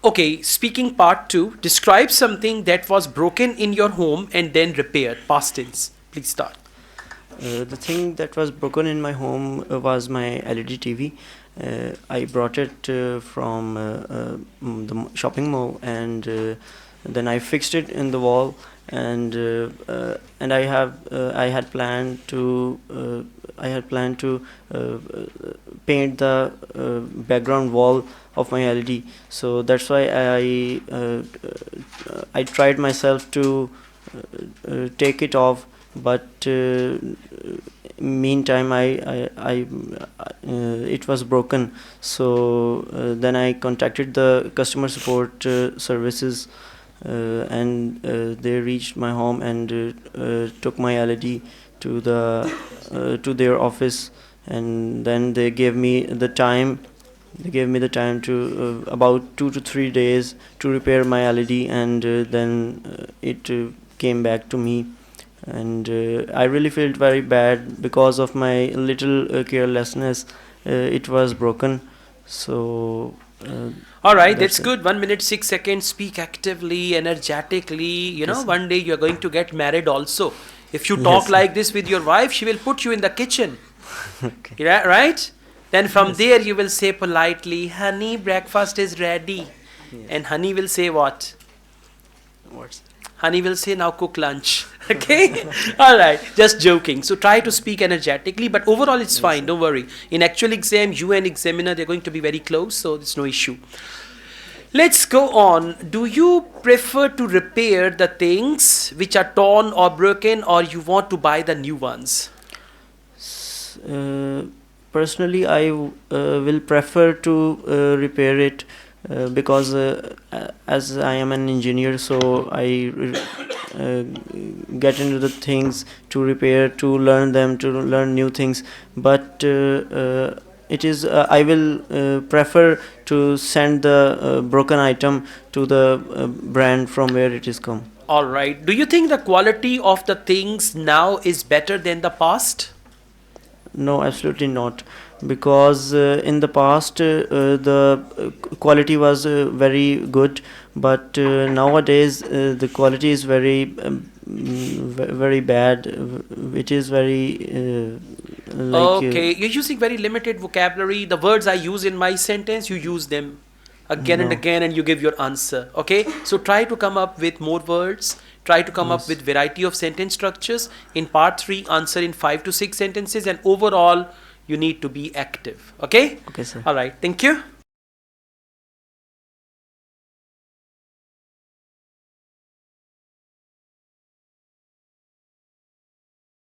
Okay, speaking part 2. Describe something that was broken in your home and then repaired. Past tense. Please start. The thing that was broken in my home was my LED TV. I brought it from the shopping mall, and then I fixed it in the wall. And I had planned to paint the background wall of my LED. So that's why I tried myself to take it off, but meantime it was broken. So then I contacted the customer support services, and they reached my home and took my LED to their office, and then they gave me the time. They gave me the time to about 2 to 3 days to repair my LED, and then it came back to me. And I really felt very bad because of my little carelessness. It was broken. So Alright, that's that's it. good. 1 minute 6 seconds. Speak actively, energetically. Yes, sir. One day you're going to get married also. If you Yes, talk sir. like this with your wife, she will put you in the kitchen. Okay. Yeah, right? Then from Yes. there you will say politely, honey, breakfast is ready. Yes. And honey will say what? What's Honey will say, now cook lunch. Okay? Alright, just joking. So try to speak energetically, but overall it's Yes, fine, sir. don't worry. In actual exam, you and examiner, they're going to be very close, so there's no issue. Let's go on. Do you prefer to repair the things which are torn or broken, or you want to buy the new ones? Uh, Personally, I will prefer to repair it because as I am an engineer, so I get into the things to repair, to learn them, to learn new things. But it is I will prefer to send the broken item to the brand from where it is come. Alright. Do you think the quality of the things now is better than the past? No, absolutely not. Because in the past, the quality was very good, but nowadays the quality is very bad. It is very like Okay, you're using very limited vocabulary. The words I use in my sentence, you use them again and no. again and you give your answer. Okay, so try to come up with more words. Try to come up Yes. with variety of sentence structures. In part 3, answer in 5 to 6 sentences, and overall, you need to be active. Okay, Okay, sir. all right, thank you.